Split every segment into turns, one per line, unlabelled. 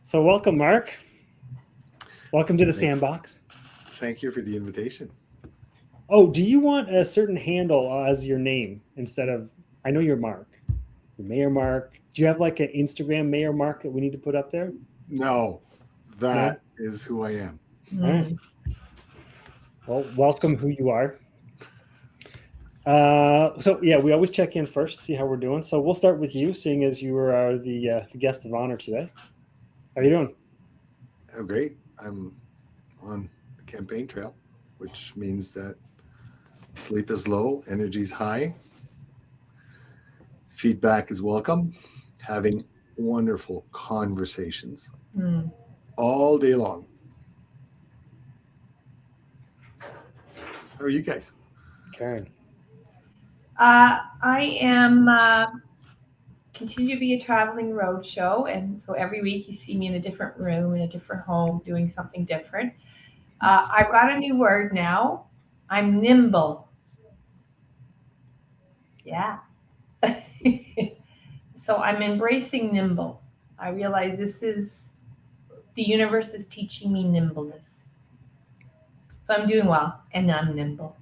So welcome, Mark. Welcome to the
Thank,
sandbox.
thank you for the invitation.
Oh, do you want a certain handle as your name instead of? I know you're Mark. You're Mayor Mark. Do you have like an Instagram Mayor Mark that we need to put up there?
No,
No.
that is who I am.
All right.
Mm.
Well, welcome who you are. So yeah, we always check in first, see how we're doing. So we'll start with you, seeing as you are the guest of honor today. How are you
Yes.
doing?
Oh, great. I'm on the campaign trail, which means that sleep is low, energy's high, feedback is welcome, having wonderful conversations
Mm.
all day long. How are you guys?
Karen.
I am continue to be a traveling road show, and so every week you see me in a different room, in a different home, doing something different. I've got a new word now. I'm nimble. Yeah. So I'm embracing nimble. I realize this is the universe is teaching me nimbleness. So I'm doing well, and I'm nimble.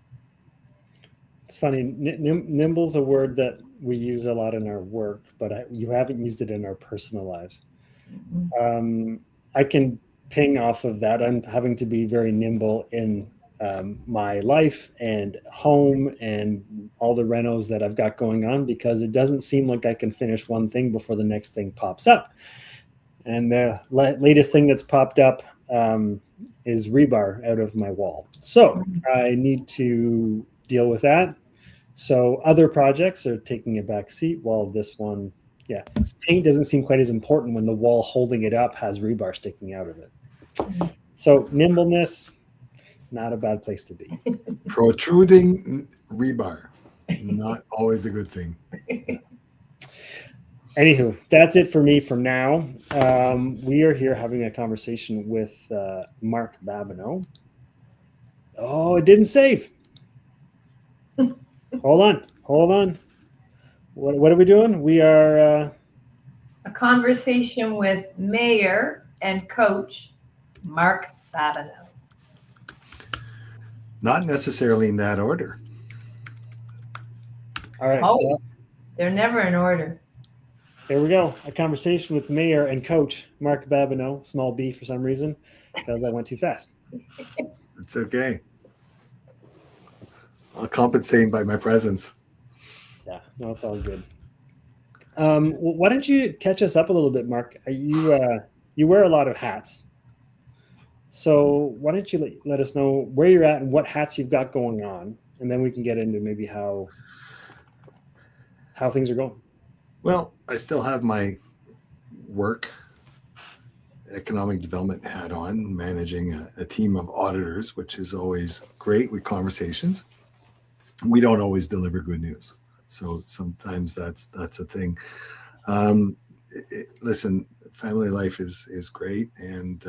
It's funny. Nimble's a word that we use a lot in our work, but you haven't used it in our personal lives.
Mhm.
I can ping off of that. I'm having to be very nimble in my life and home and all the renos that I've got going on because it doesn't seem like I can finish one thing before the next thing pops up. And the latest thing that's popped up is rebar out of my wall. So I need to deal with that. So other projects are taking a back seat while this one, yeah, paint doesn't seem quite as important when the wall holding it up has rebar sticking out of it. So nimbleness, not a bad place to be.
Protruding rebar, not always a good thing.
Anywho, that's it for me for now. We are here having a conversation with Marc Babineau. Oh, it didn't save. Hold on. What are we doing? We are.
A conversation with Mayor and Coach Marc Babineau.
Not necessarily in that order.
All right.
Always.
Well,
They're never in order.
here we go. A conversation with Mayor and Coach Marc Babineau, small b for some reason, because I went too fast.
It's okay. I'll compensate by my presence.
Yeah, no, it's all good. Why don't you catch us up a little bit, Mark? You wear a lot of hats, so why don't you let us know where you're at and what hats you've got going on, and then we can get into maybe how things are going.
Well, I still have my work economic development hat on, managing a team of auditors, which is always great with conversations. We don't always deliver good news, so sometimes that's a thing. Um, Listen, family life is great, and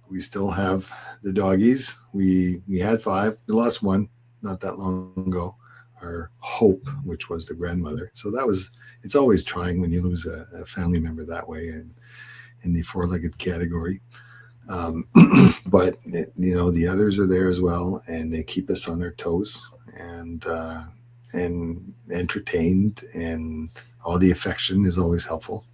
we still have the doggies. We had five. We lost one not that long ago. Our Hope, which was the grandmother. So that was. It's always trying when you lose a family member that way, and in the four-legged category. Um, but the others are there as well, and they keep us on our toes and entertained, and all the affection is always helpful.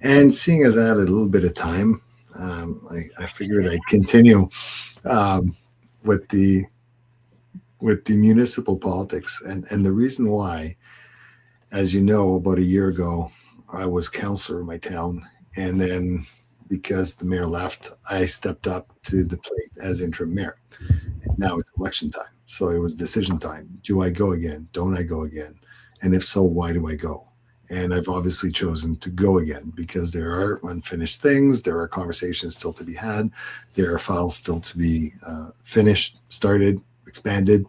And seeing as I had a little bit of time, I figured I'd continue um, with the municipal politics, and the reason why, as you know, about a year ago, I was councillor in my town, and then because the mayor left, I stepped up to the plate as interim mayor. Now it's election time. So it was decision time. Do I go again? Don't I go again? And if so, why do I go? And I've obviously chosen to go again because there are unfinished things. There are conversations still to be had. There are files still to be finished, started, expanded.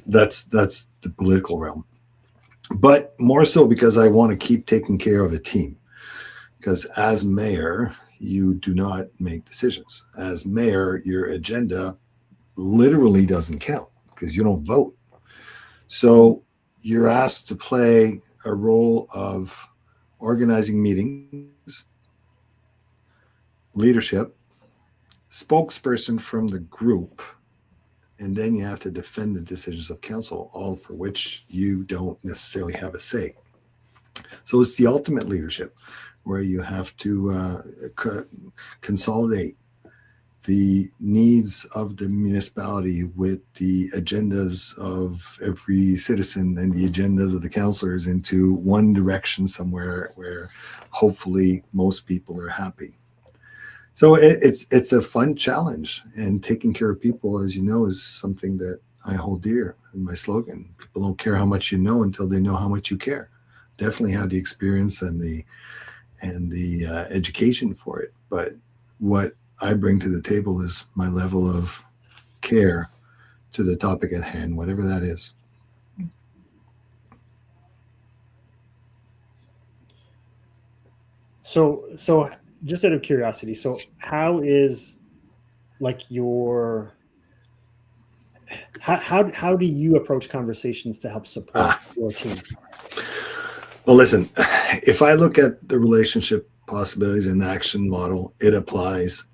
That's the political realm. But more so because I want to keep taking care of a team. Because as mayor, you do not make decisions. As mayor, your agenda literally doesn't count because you don't vote. So you're asked to play a role of organizing meetings, leadership, spokesperson from the group, and then you have to defend the decisions of council, all for which you don't necessarily have a say. So it's the ultimate leadership where you have to consolidate the needs of the municipality with the agendas of every citizen and the agendas of the councillors into one direction somewhere where hopefully most people are happy. So it's a fun challenge, and taking care of people, as you know, is something that I hold dear. And my slogan: people don't care how much you know until they know how much you care. Definitely have the experience and the education for it, but what I bring to the table is my level of care to the topic at hand, whatever that is.
So just out of curiosity, so how is like how do you approach conversations to help support your team?
Well, listen, if I look at the relationship possibilities and action model, it applies.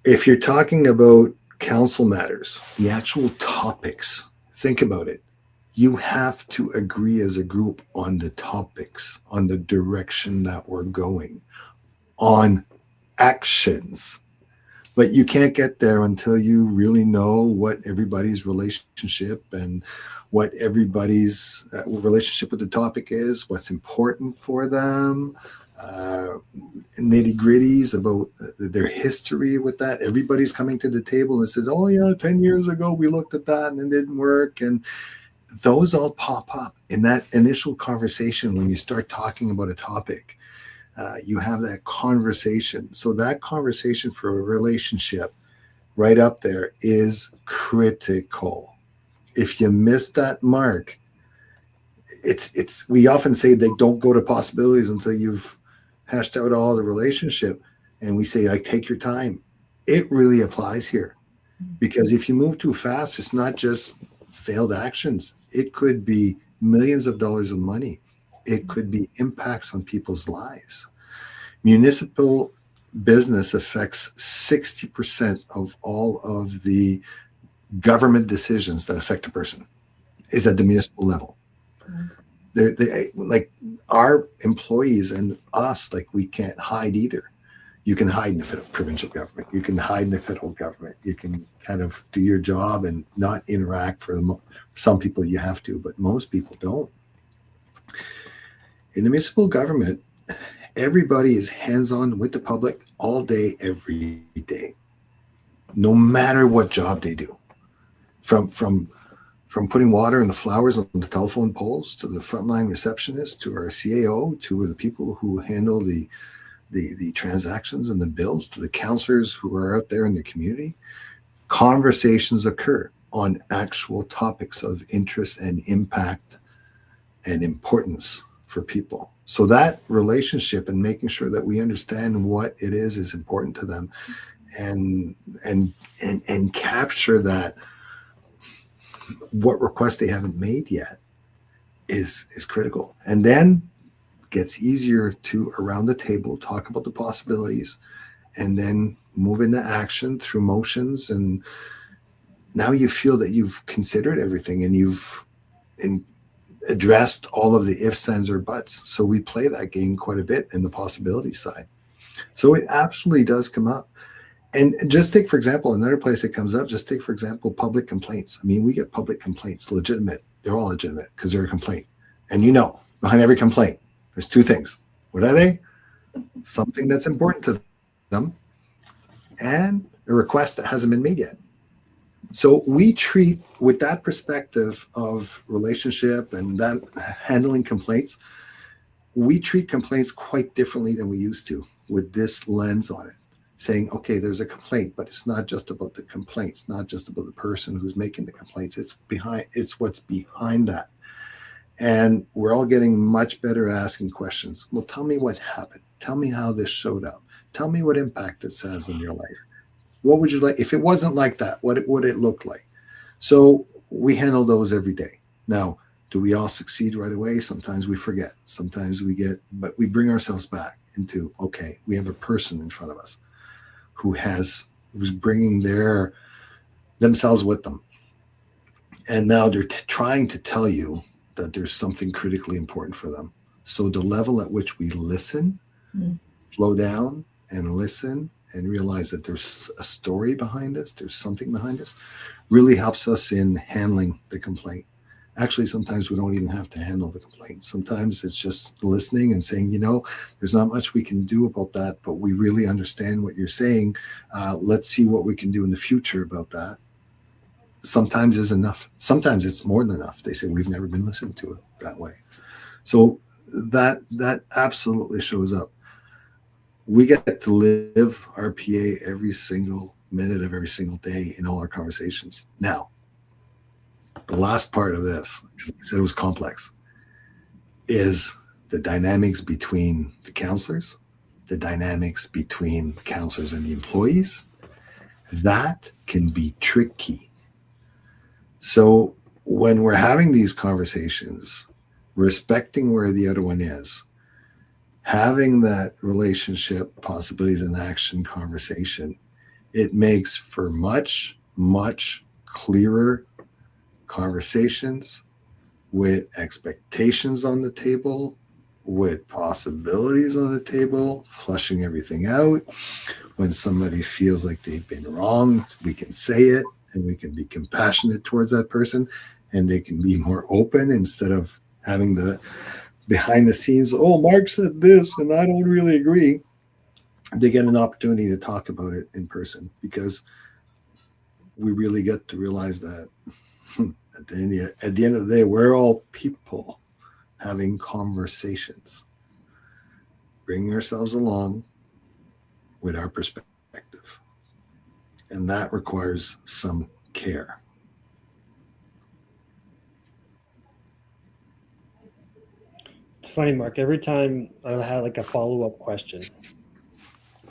If you're talking about council matters, the actual topics, think about it. You have to agree as a group on the topics, on the direction that we're going, on actions. But you can't get there until you really know what everybody's relationship and what everybody's relationship with the topic is, what's important for them, nitty gritties about their history with that. Everybody's coming to the table and says, oh yeah, 10 years ago we looked at that and it didn't work. And those all pop up in that initial conversation when you start talking about a topic. You have that conversation. So that conversation for a relationship right up there is critical. If you miss that mark, it's we often say they don't go to possibilities until you've hashed out all the relationship. And we say, like, take your time. It really applies here. Because if you move too fast, it's not just failed actions. It could be millions of dollars of money. It could be impacts on people's lives. Municipal business affects 60% of all of the government decisions that affect a person is at the municipal level. They like our employees and us, like we can't hide either. You can hide in the provincial government. You can hide in the federal government. You can kind of do your job and not interact. For some people you have to, but most people don't. In the municipal government, everybody is hands-on with the public all day, every day, no matter what job they do. From putting water in the flowers on the telephone poles to the frontline receptionist to our CAO to the people who handle the transactions and the bills to the counselors who are out there in the community, conversations occur on actual topics of interest and impact and importance for people. So that relationship and making sure that we understand what it is important to them, and capture that what request they haven't made yet is critical. And then gets easier to around the table talk about the possibilities and then move into action through motions. And now you feel that you've considered everything and you've addressed all of the ifs, ands, or buts. So we play that game quite a bit in the possibility side. So it absolutely does come up. And just take, for example, another place it comes up, just take, for example, public complaints. I mean, we get public complaints, legitimate. They're all legitimate because they're a complaint. And behind every complaint, there's two things. What are they? Something that's important to them and a request that hasn't been made yet. So we treat, with that perspective of relationship and that handling complaints, we treat complaints quite differently than we used to with this lens on it. Saying, okay, there's a complaint, but it's not just about the complaint. It's not just about the person who's making the complaints. It's what's behind that. And we're all getting much better at asking questions. Well, tell me what happened. Tell me how this showed up. Tell me what impact this has in your life. What would you like? If it wasn't like that, what would it look like? So we handle those every day. Now, Do we all succeed right away? Sometimes we forget. Sometimes but we bring ourselves back into, okay, we have a person in front of us who's bringing themselves with them. And now they're trying to tell you that there's something critically important for them. So the level at which we listen, slow down and listen and realize that there's a story behind this, there's something behind this, really helps us in handling the complaint. Actually, sometimes we don't even have to handle the complaint. Sometimes it's just listening and saying, there's not much we can do about that, but we really understand what you're saying. Let's see what we can do in the future about that. Sometimes is enough. Sometimes it's more than enough. They say we've never been listened to that way. So that absolutely shows up. We get to live our PA every single minute of every single day in all our conversations. Now, the last part of this, because I said it was complex, is the dynamics between the counselors, the dynamics between the counselors and the employees. That can be tricky. So when we're having these conversations, respecting where the other one is, having that relationship possibilities and action conversation, it makes for much, much clearer conversations with expectations on the table, with possibilities on the table, flushing everything out. When somebody feels like they've been wronged, we can say it and we can be compassionate towards that person, and they can be more open instead of having the behind the scenes, oh, Mark said this and I don't really agree. They get an opportunity to talk about it in person, because we really get to realize that at the end of the day, we're all people having conversations, bringing ourselves along with our perspective. And that requires some care.
It's funny, Mark. Every time I had like a follow-up question,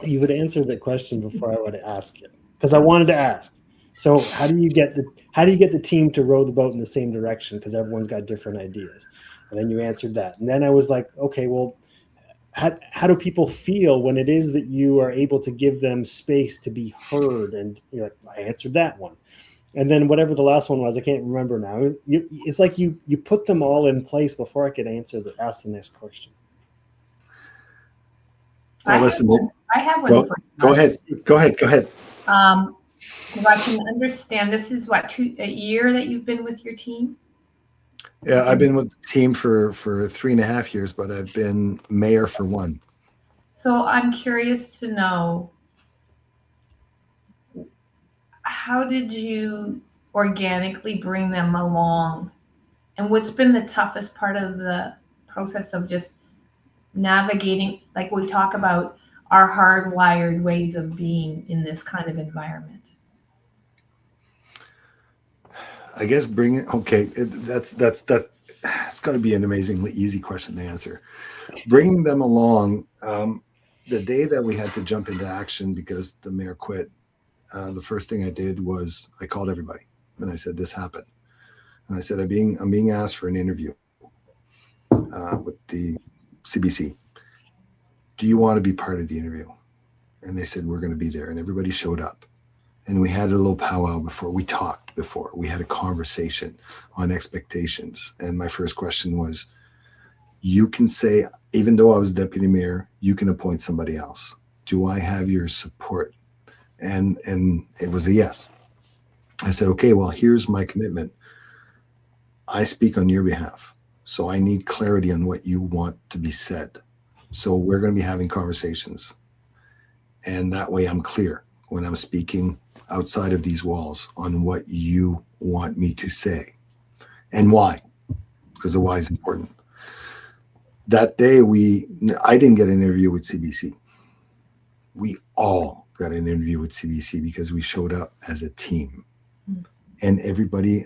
you would answer the question before I would ask it, because I wanted to ask. So how do you get the team to row the boat in the same direction? Because everyone's got different ideas. And then you answered that. And then I was like, okay, well, how do people feel when it is that you are able to give them space to be heard? And you're like, I answered that one. And then whatever the last one was, I can't remember now. It's like you put them all in place before I could ask the next question.
Well, listen,
I have one.
Go ahead.
If I can understand, this is what, a year that you've been with your team?
Yeah, I've been with the team for 3.5 years, but I've been mayor for 1.
So I'm curious to know, how did you organically bring them along? And what's been the toughest part of the process of just navigating, like we talk about our hardwired ways of being in this kind of environment?
I guess that's it's going to be an amazingly easy question to answer. Bringing them along, the day that we had to jump into action because the mayor quit, the first thing I did was I called everybody and I said, this happened. And I said, I'm being asked for an interview with the CBC. Do you want to be part of the interview? And they said, we're going to be there. And everybody showed up. And we had a little powwow before. We talked before. We had a conversation on expectations. And my first question was, you can say, even though I was deputy mayor, you can appoint somebody else. Do I have your support? And it was a yes. I said, okay, well, here's my commitment. I speak on your behalf. So I need clarity on what you want to be said. So we're going to be having conversations. And that way I'm clear when I'm speaking outside of these walls on what you want me to say and why, because the why is important. That day, I didn't get an interview with CBC. We all got an interview with CBC because we showed up as a team. And everybody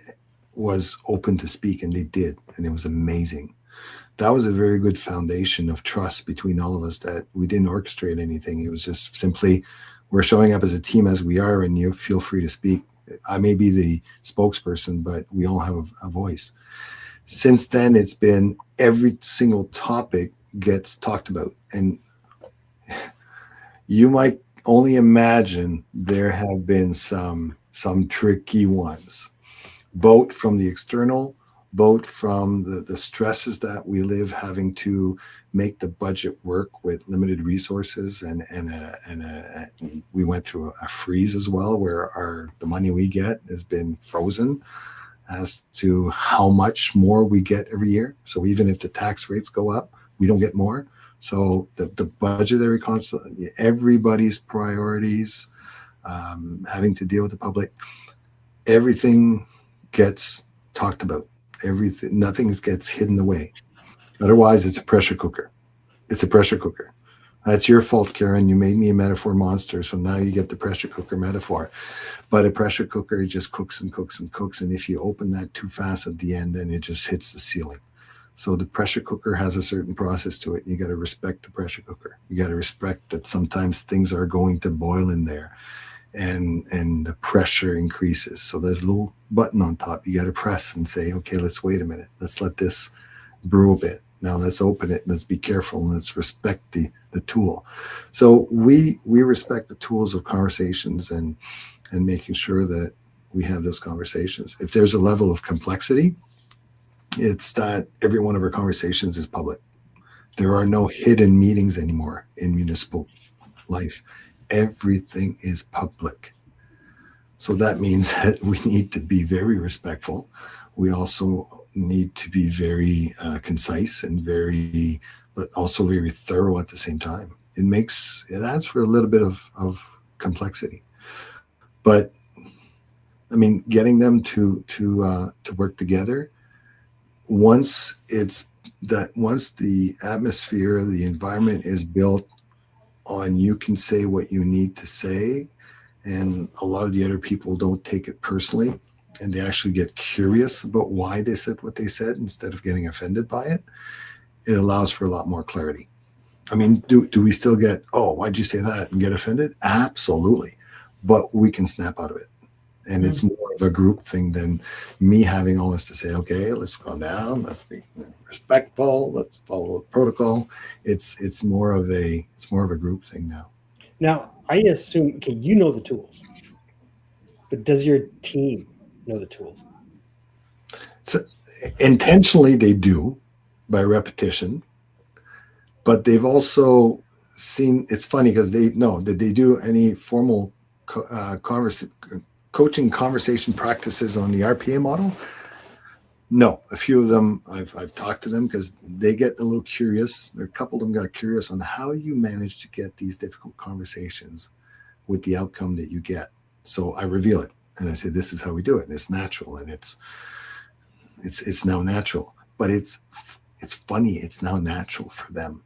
was open to speak, and they did. And it was amazing. That was a very good foundation of trust between all of us, that we didn't orchestrate anything. It was just simply, we're showing up as a team as we are, and you feel free to speak. I may be the spokesperson, but we all have a voice. Since then, it's been every single topic gets talked about. And you might only imagine there have been some tricky ones, both from the external, both from the stresses that we live having to make the budget work with limited resources, and we went through a freeze as well, where the money we get has been frozen as to how much more we get every year. So even if the tax rates go up, we don't get more. So the budgetary constant, everybody's priorities, having to deal with the public, everything gets talked about. Everything, nothing gets hidden away. Otherwise, it's a pressure cooker. It's a pressure cooker. That's your fault, Karen. You made me a metaphor monster, so now you get the pressure cooker metaphor. But a pressure cooker just cooks and cooks and cooks, and if you open that too fast at the end, then it just hits the ceiling. So the pressure cooker has a certain process to it. You got to respect the pressure cooker. You got to respect that sometimes things are going to boil in there, and the pressure increases. So there's a little button on top. You got to press and say, okay, let's wait a minute. Let's let this brew a bit. Now let's open it. Let's be careful, and let's respect the tool. So we respect the tools of conversations and making sure that we have those conversations. If there's a level of complexity, it's that every one of our conversations is public. There are no hidden meetings anymore in municipal life. Everything is public. So that means that we need to be very respectful. We also need to be very concise and but also very thorough at the same time. It adds for a little bit of complexity. But I mean, getting them to work together, once the atmosphere, the environment is built on, you can say what you need to say, and a lot of the other people don't take it personally, and they actually get curious about why they said what they said instead of getting offended by it. It allows for a lot more clarity. I mean, do we still get, oh, why'd you say that, and get offended? Absolutely. But we can snap out of it. And it's more of a group thing than me having always to say, okay, let's calm down, let's be respectful, let's follow the protocol. It's more of a group thing now.
Now, I assume, okay, you know the tools, but does your team know the tools?
So intentionally they do, by repetition, but they've also seen, it's funny because did they do any formal coaching conversation practices on the RPA model? No. A few of them, I've talked to them because they get a little curious. A couple of them got curious on how you manage to get these difficult conversations with the outcome that you get. So I reveal it and I say, this is how we do it. And it's natural, and it's now natural. But it's funny. It's now natural for them.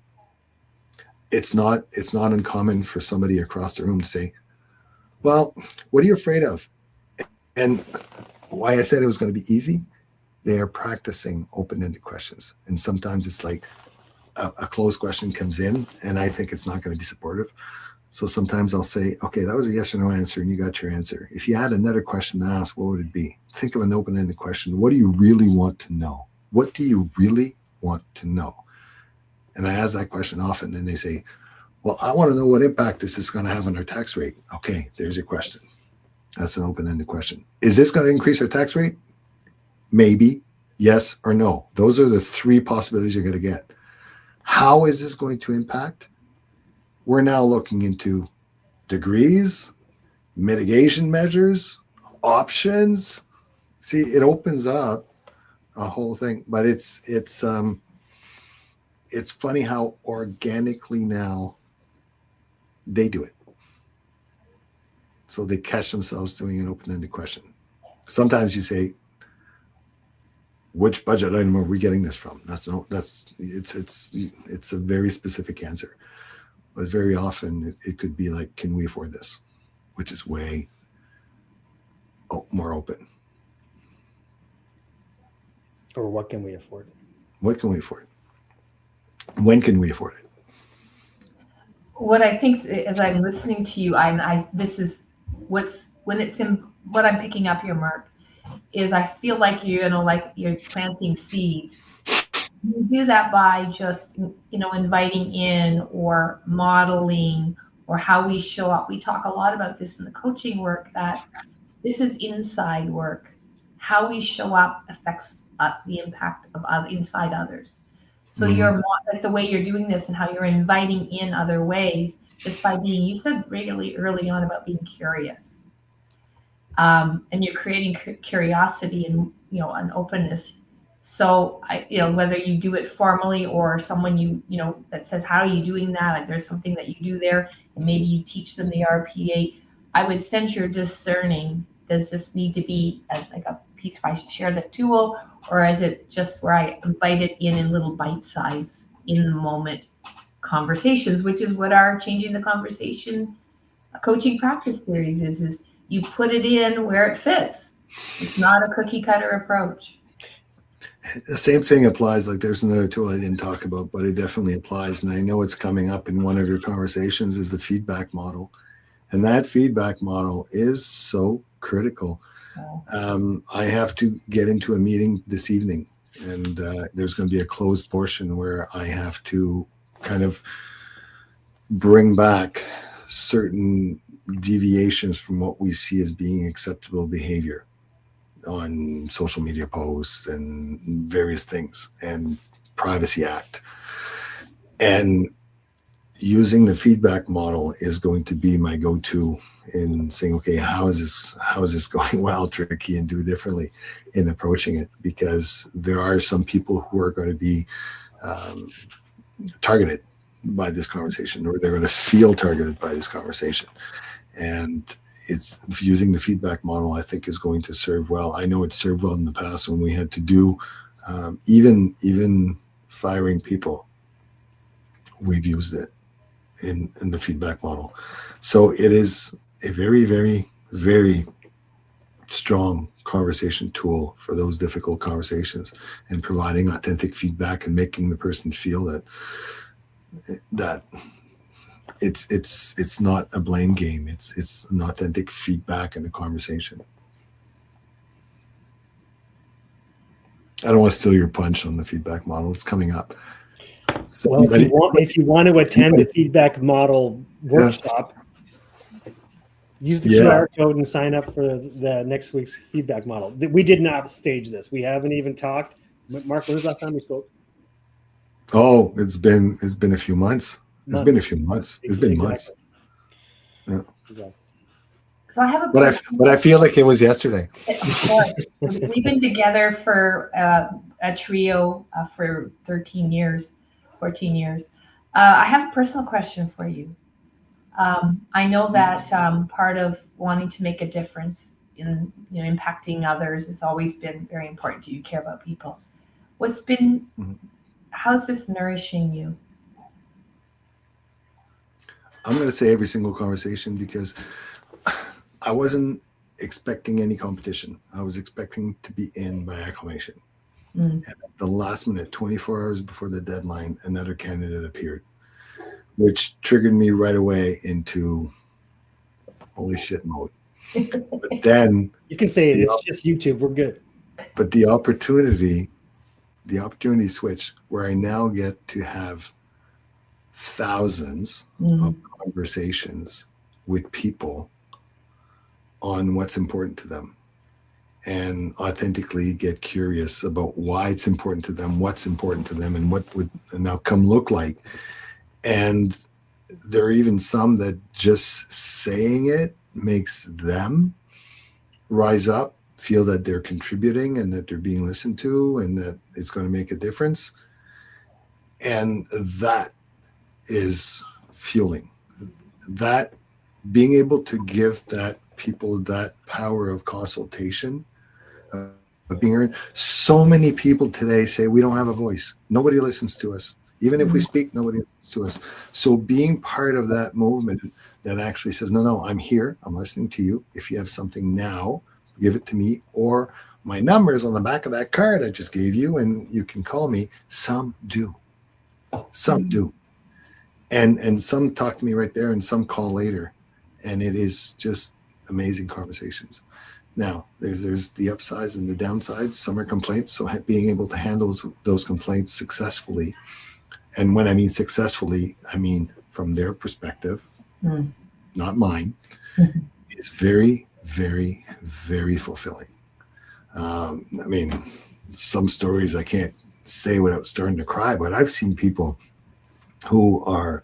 It's not uncommon for somebody across the room to say, well, what are you afraid of? And why I said it was going to be easy, they are practicing open-ended questions. And sometimes it's like a closed question comes in, and I think it's not going to be supportive. So sometimes I'll say, okay, that was a yes or no answer, and you got your answer. If you had another question to ask, what would it be? Think of an open-ended question. What do you really want to know? What do you really want to know? And I ask that question often, and they say, well, I want to know what impact this is going to have on our tax rate. Okay, there's your question. That's an open-ended question. Is this going to increase our tax rate? Maybe, yes or no. Those are the three possibilities you're going to get. How is this going to impact? We're now looking into degrees, mitigation measures, options. See, it opens up a whole thing, but it's funny how organically now they do it. So they catch themselves doing an open-ended question. Sometimes you say, which budget item are we getting this from? It's a very specific answer. But very often it could be like, can we afford this? Which is way more open.
Or what can we afford?
What can we afford? When can we afford it?
What I think, as I'm listening to you, this is what I'm picking up here, Mark, is I feel like like you're planting seeds. You do that by just, inviting in or modeling or how we show up. We talk a lot about this in the coaching work, that this is inside work. How we show up affects the impact of inside others. So
Mhm.
like the way you're doing this and how you're inviting in other ways, just by being, you said really early on about being curious, and you're creating curiosity and an openness. So whether you do it formally or someone that says, how are you doing that, like there's something that you do there, and maybe you teach them the RPA. I would sense you're discerning, does this need to be like a piece if I share the tool, or is it just where I invite it in little bite size, in the moment conversations, which is what our changing the conversation coaching practice theories is you put it in where it fits. It's not a cookie cutter approach.
The same thing applies. Like there's another tool I didn't talk about, but it definitely applies. And I know it's coming up in one of your conversations, is the feedback model. And that feedback model is so critical. I have to get into a meeting this evening, and there's going to be a closed portion where I have to kind of bring back certain deviations from what we see as being acceptable behavior on social media posts and various things and Privacy Act. And using the feedback model is going to be my go-to in saying, okay, how is this going well, tricky, and do differently in approaching it, because there are some people who are going to be targeted by this conversation, or they're going to feel targeted by this conversation. And it's using the feedback model, I think, is going to serve well. I know it served well in the past when we had to do even firing people. We've used it in the feedback model. So it is a very, very, very strong conversation tool for those difficult conversations, and providing authentic feedback and making the person feel that it's not a blame game. It's an authentic feedback in a conversation. I don't want to steal your punch on the feedback model. It's coming up. So
well, if you want to attend the feedback model workshop, use the QR code and sign up for the next week's feedback model. We did not stage this. We haven't even talked. Mark, when was the last time we spoke?
Oh, it's been a few months. It's been a few months. It's been months. Yeah.
Exactly.
So I have a
but I feel like it was yesterday.
Of course. We've been together for a trio for 13 years, 14 years. I have a personal question for you. I know that part of wanting to make a difference in impacting others has always been very important to you. You care about people. How's this nourishing you?
I'm going to say every single conversation, because I wasn't expecting any competition. I was expecting to be in by acclamation. And at the last minute, 24 hours before the deadline, another candidate appeared, which triggered me right away into holy shit mode. But then
you can say it's just YouTube. We're good.
But the opportunity switched, where I now get to have thousands of conversations with people on what's important to them, and authentically get curious about why it's important to them, what's important to them, and what would an outcome look like. And there are even some that just saying it makes them rise up, feel that they're contributing and that they're being listened to and that it's going to make a difference. And that is fueling. That being able to give that people that power of consultation, of being heard. So many people today say we don't have a voice. Nobody listens to us. Even if we speak, nobody listens to us. So being part of that movement that actually says, no, I'm here. I'm listening to you. If you have something now, give it to me. Or my number is on the back of that card I just gave you, and you can call me. Some do. Some do. And some talk to me right there, and some call later. And it is just amazing conversations. Now, there's the upsides and the downsides. Some are complaints, so being able to handle those complaints successfully, and when I mean successfully, I mean from their perspective, not mine, is very, very, very fulfilling. I mean, some stories I can't say without starting to cry, but I've seen people who are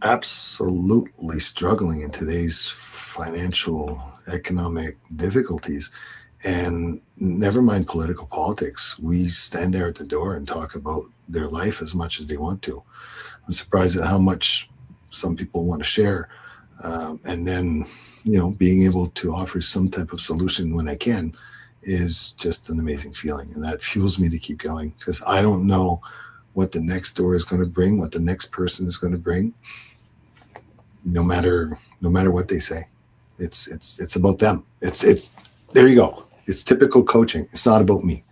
absolutely struggling in today's financial economic difficulties, and never mind political politics, we stand there at the door and talk about their life as much as they want to. I'm surprised at how much some people want to share, and then being able to offer some type of solution when I can is just an amazing feeling, and that fuels me to keep going, because I don't know what the next door is going to bring, what the next person is going to bring. No matter what they say, it's about them. It's there you go. It's typical coaching. It's not about me.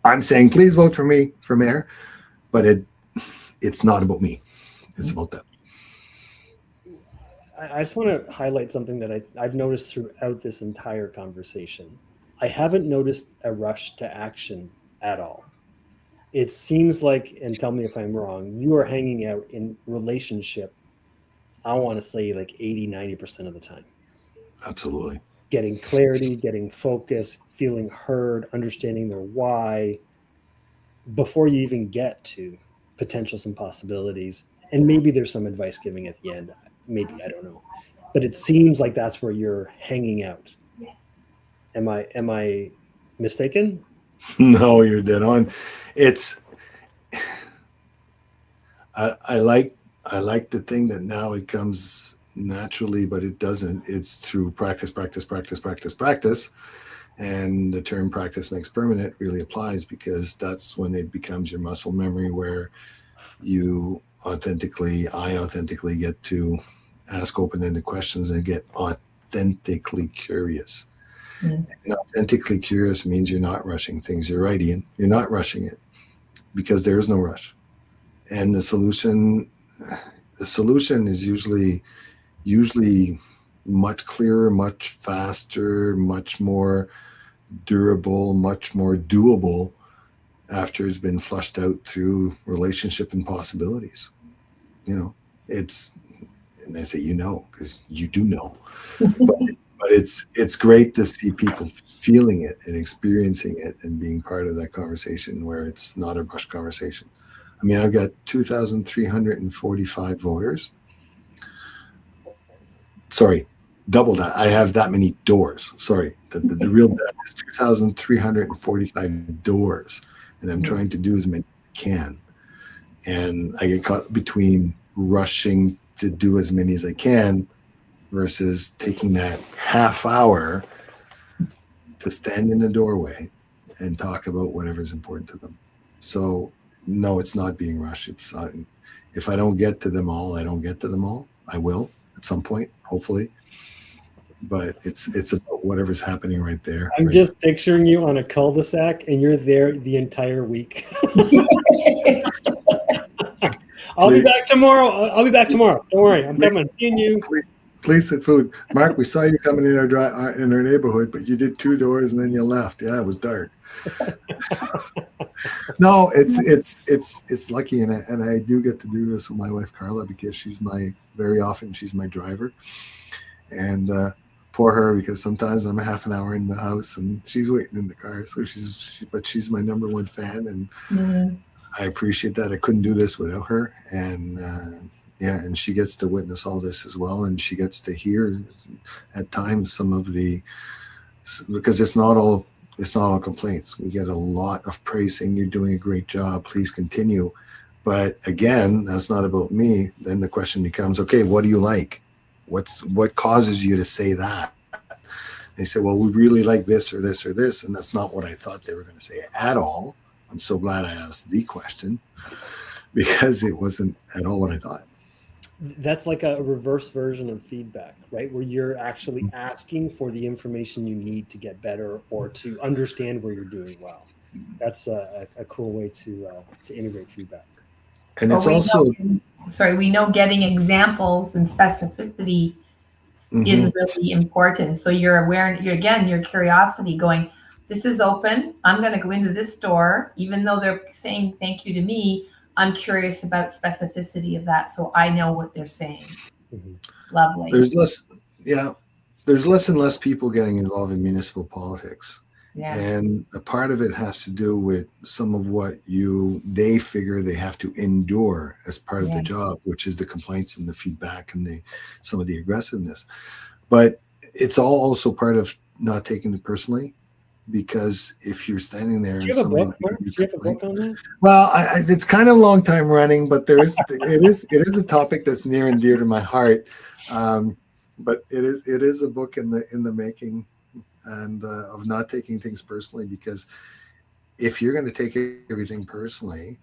I'm saying please vote for me for mayor, but it's not about me. It's about them.
I just want to highlight something that I've noticed throughout this entire conversation. I haven't noticed a rush to action at all. It seems like, and tell me if I'm wrong, you are hanging out in relationship, I want to say like 80-90% of the time.
Absolutely.
Getting clarity, getting focus, feeling heard, understanding their why before you even get to potentials and possibilities. And maybe there's some advice giving at the end. Maybe, I don't know. But it seems like that's where you're hanging out. Am I mistaken?
No, you're dead on. It's I like the thing that now it comes naturally, but it doesn't. It's through practice, practice, practice, practice, practice. And the term practice makes permanent really applies, because that's when it becomes your muscle memory, where I authentically get to ask open-ended questions and get authentically curious. And authentically curious means you're not rushing things. You're right, Ian. You're not rushing it, because there is no rush. And the solution is usually much clearer, much faster, much more durable, much more doable after it's been flushed out through relationship and possibilities. It's, and I say because you do know, but it's great to see people feeling it and experiencing it and being part of that conversation where it's not a rush conversation. I mean, I've got 2,345 voters. Sorry, double that. I have that many doors. Sorry, the real data is 2,345 doors, and I'm trying to do as many as I can. And I get caught between rushing to do as many as I can versus taking that half hour to stand in the doorway and talk about whatever's important to them. So no, it's not being rushed. It's not, if I don't get to them all, I don't get to them all. I will at some point, hopefully. But it's about whatever's happening right there.
I'm just picturing you on a cul-de-sac, and you're there the entire week. I'll be back tomorrow. Don't worry, I'm coming. Seeing you.
Please sit food. Mark, we saw you coming in our neighborhood, but you did 2 doors and then you left. Yeah, it was dark. No, it's lucky, and I do get to do this with my wife Carla, because very often she's my driver, and for her, because sometimes I'm a half an hour in the house and she's waiting in the car. So she's my number one fan, and I appreciate that. I couldn't do this without her, and and she gets to witness all this as well, and she gets to hear at times some of the, because it's not all complaints. We get a lot of praise saying you're doing a great job, please continue. But again, that's not about me. Then the question becomes, okay, what do you like? What causes you to say that? They say, well, we really like this or this or this, and that's not what I thought they were going to say at all. I'm so glad I asked the question, because it wasn't at all what I thought.
That's like a reverse version of feedback, right? Where you're actually asking for the information you need to get better or to understand where you're doing well. That's a cool way to integrate feedback.
And it's also,
we know getting examples and specificity is
Mhm.
really important. So you're aware, you're again, your curiosity going, this is open. I'm going to go into this store, even though they're saying thank you to me. I'm curious about specificity of that, so I know what they're saying.
Mhm.
Lovely.
There's less, yeah, there's less and less people getting involved in municipal politics.
Yeah.
And a part of it has to do with some of what they figure they have to endure as part of the
Yeah.
job, which is the complaints and the feedback and some of the aggressiveness. But it's all also part of not taking it personally, because if you're standing there
Do
and
you have a
somebody's
book,
giving
Mark?
you
Do you have a
complaint,
book on that?
well, it's kind of a long time running, but it is a topic that's near and dear to my heart. Um, but it is a book in the making, and of not taking things personally, because if you're going to take everything personally,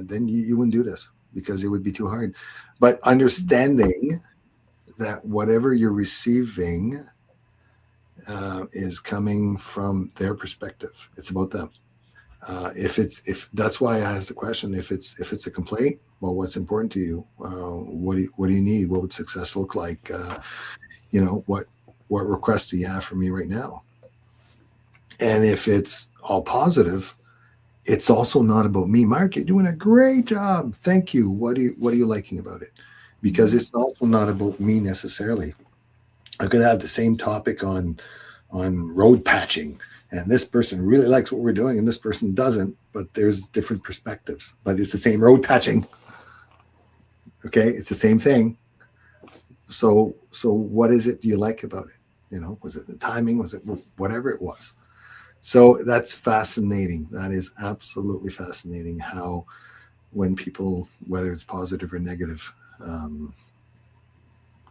then you wouldn't do this, because it would be too hard. But understanding that whatever you're receiving is coming from their perspective, it's about them. If that's why I asked the question, if it's a complaint, well, what's important to you? What do you need? What would success look like? What requests do you have for me right now? And if it's all positive, it's also not about me. Mark, you're doing a great job. Thank you. What are you liking about it? Because
Mhm.
it's also not about me necessarily. I could have the same topic on road patching, and this person really likes what we're doing and this person doesn't, but there's different perspectives, but it's the same road patching. Okay, it's the same thing. So what is it you like about it? Was it the timing? Was it whatever it was? So that's fascinating. That is absolutely fascinating, how when people, whether it's positive or negative, um,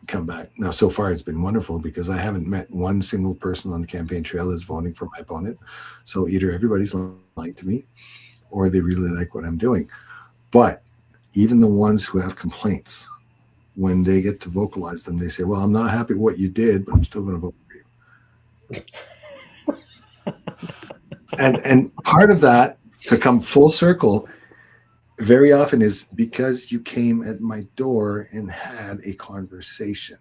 come back. Now, so far, it's been wonderful, because I haven't met one single person on the campaign trail that's voting for my opponent. So either everybody's lying to me, or they really like what I'm doing. But even the ones who have complaints, when they get to vocalize them, they say, "Well, I'm not happy with what you did, but I'm still going to vote for you." And part of that, to come full circle, very often is because you came at my door and had a conversation,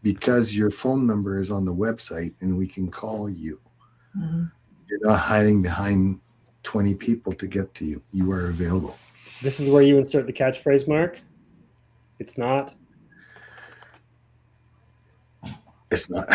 because your phone number is on the website and we can call you.
Mhm.
You're not hiding behind 20 people to get to you. You are available.
This is where you insert the catchphrase, Mark. It's not
It's not.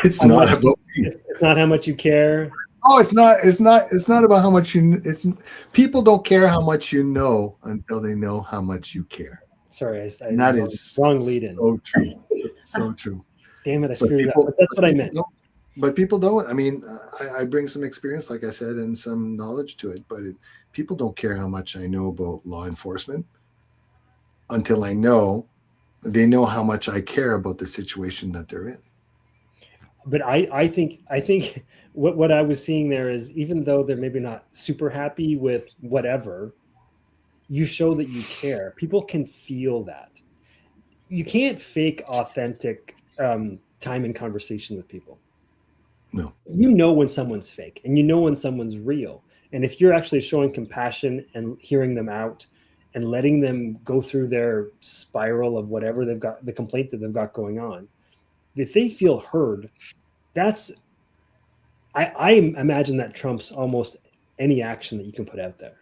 It's
how
not
much.
about me.
It's not how much you care.
Oh, it's not. It's not. It's not about how much you. It's people don't care how much you know until they know how much you care,
Sorry,
and
I
that
wrong
is
lead in.
so true. It's so true.
Damn it, I
But
screwed it up.
people,
But that's
but
what I
people
meant.
don't. But people don't. I mean, I bring some experience, like I said, and some knowledge to it. But people don't care how much I know about law enforcement until they know how much I care about the situation that they're in.
But I think what I was seeing there is, even though they're maybe not super happy with whatever, you show that you care. People can feel that. You can't fake authentic time and conversation with people.
No.
You know when someone's fake, and you know when someone's real. And if you're actually showing compassion and hearing them out and letting them go through their spiral of whatever they've got, the complaint that they've got going on, if they feel heard, that's I imagine that trumps almost any action that you can put out there.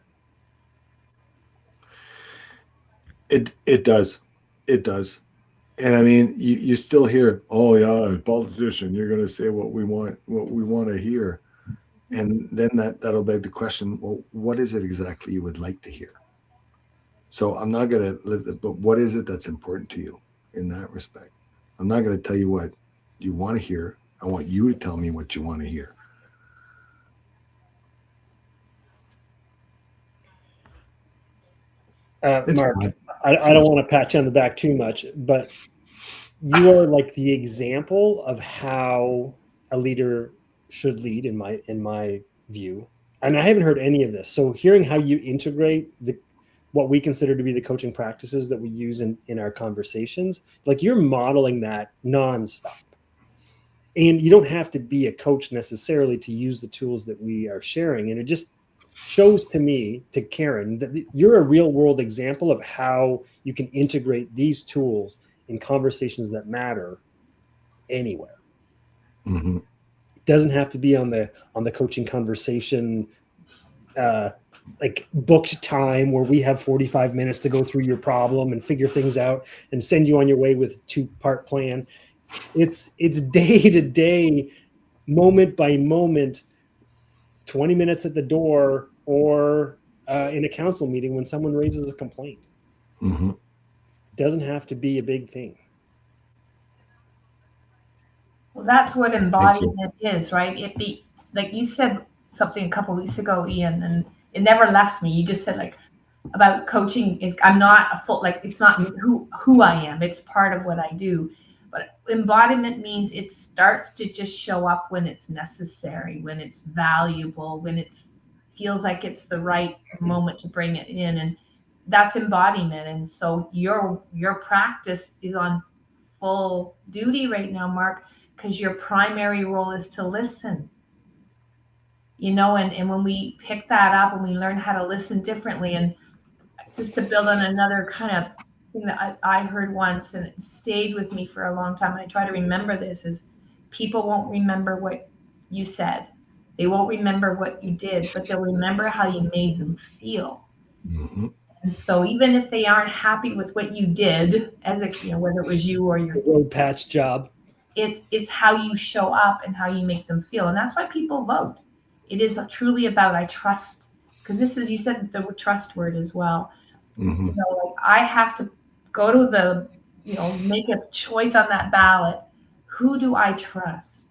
It does. It does. And I mean, you still hear, "Oh yeah, politician, you're going to say what we want to hear," and then that'll beg the question: Well, what is it exactly you would like to hear? So I'm not going to live, but what is it that's important to you in that respect? I'm not going to tell you what you want to hear. I want you to tell me what you want to hear. It's
Mark,
fun.
I don't
Fun.
want to pat you on the back too much, but you are like the example of how a leader should lead in my view. And I haven't heard any of this. So hearing how you integrate the what we consider to be the coaching practices that we use in our conversations, like you're modeling that nonstop. And you don't have to be a coach necessarily to use the tools that we are sharing. And it just shows to me, to Karen, that you're a real world example of how you can integrate these tools in conversations that matter anywhere.
Mm-hmm.
It doesn't have to be on the coaching conversation, like booked time where we have 45 minutes to go through your problem and figure things out and send you on your way with a 2-part plan. It's day to day, moment by moment, 20 minutes at the door, or in a council meeting when someone raises a complaint.
Mm-hmm.
It doesn't have to be a big thing.
Well, that's what
Thank you.
embodiment is, right? It be like you said something a couple of weeks ago, Ian, and it never left me. You just said like about coaching is I'm not a full like it's not who I am. It's part of what I do. But embodiment means it starts to just show up when it's necessary, when it's valuable, when it feels like it's the right moment to bring it in, and that's embodiment. And so your practice is on full duty right now, Mark, because your primary role is to listen. And when we pick that up and we learn how to listen differently, and just to build on another kind of thing that I heard once and it stayed with me for a long time, and I try to remember this, is people won't remember what you said. They won't remember what you did, but they'll remember how you made them feel.
Mm-hmm.
And so even if they aren't happy with what you did as whether it was you or your
road patch job,
it's how you show up and how you make them feel. And that's why people vote. It is truly about I trust, because this is, you said the trust word as well.
Mm-hmm.
Like I have to go to make a choice on that ballot. Who do I trust?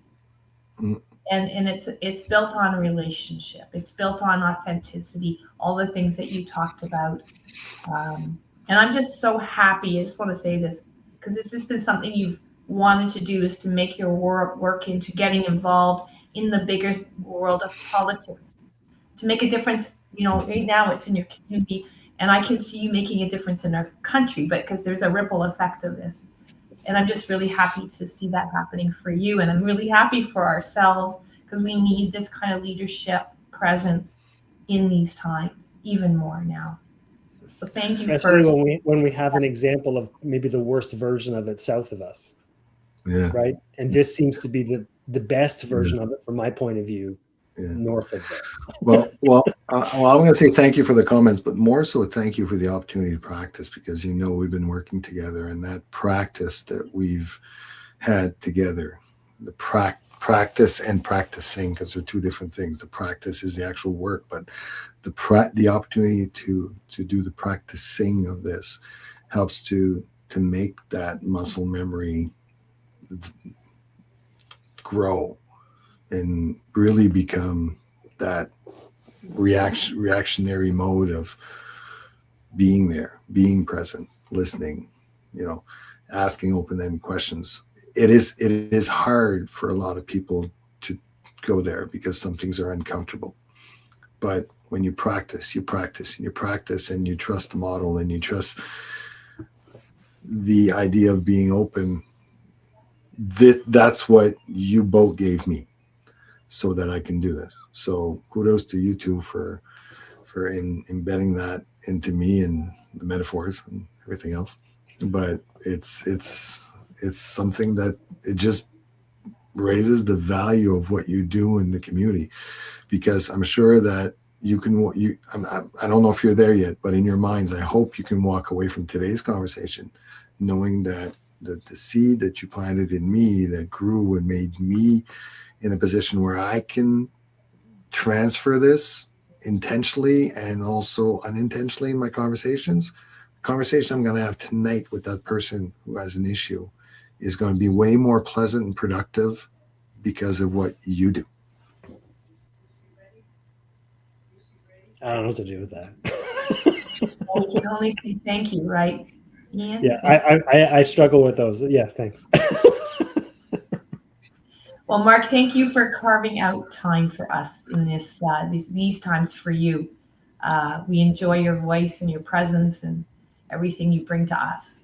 Mm-hmm.
And it's built on a relationship. It's built on authenticity, all the things that you talked about. And I'm just so happy. I just want to say this because this has been something you've wanted to do, is to make your work into getting involved in the bigger world of politics, to make a difference. Right now it's in your community, and I can see you making a difference in our country, but because there's a ripple effect of this. And I'm just really happy to see that happening for you. And I'm really happy for ourselves because we need this kind of leadership presence in these times even more now. So thank you
especially
for
when we have an example of maybe the worst version of it south of us.
Yeah.
Right. And this seems to be the best version of it from my point of view, north of there.
Well, I'm going to say thank you for the comments, but more so thank you for the opportunity to practice, because we've been working together, and that practice that we've had together, the practice and practicing, because they're two different things. The practice is the actual work, but the opportunity to do the practicing of this helps to make that muscle memory grow and really become that reactionary mode of being there, being present, listening, asking open-ended questions. It is hard for a lot of people to go there because some things are uncomfortable. But when you practice, and you trust the model, and you trust the idea of being open, that's what you both gave me so that I can do this. So kudos to you two for embedding that into me and the metaphors and everything else. But it's something that it just raises the value of what you do in the community, because I'm sure that I don't know if you're there yet, but in your minds, I hope you can walk away from today's conversation knowing that the seed that you planted in me, that grew and made me in a position where I can transfer this intentionally and also unintentionally in my conversations. The conversation I'm going to have tonight with that person who has an issue is going to be way more pleasant and productive because of what you do.
I don't know what to do with that.
We can only say thank you, right, Ian?
Yeah, I struggle with those. Yeah, thanks.
Well, Mark, thank you for carving out time for us in these times for you. We enjoy your voice and your presence and everything you bring to us.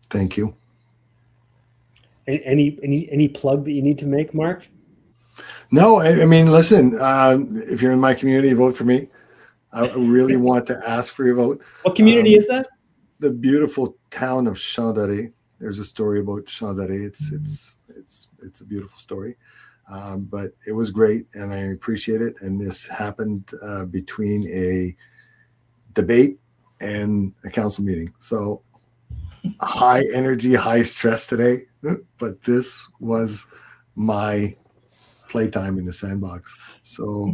Thank you.
Any plug that you need to make, Mark?
No, I mean, listen, if you're in my community, vote for me. I really want to ask for your vote.
What community is that?
The beautiful town of Chandari. there's a story about Chandere. It's a beautiful story. But it was great, and I appreciate it. And this happened between a debate and a council meeting. So high energy, high stress today, but this was my playtime in the sandbox. So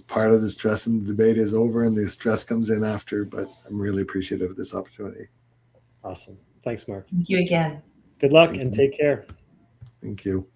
part of the stress and the debate is over, and the stress comes in after, but I'm really appreciative of this opportunity.
Awesome. Thanks, Mark.
Thank you again.
Good luck
Thank
and
you.
take care.
Thank you.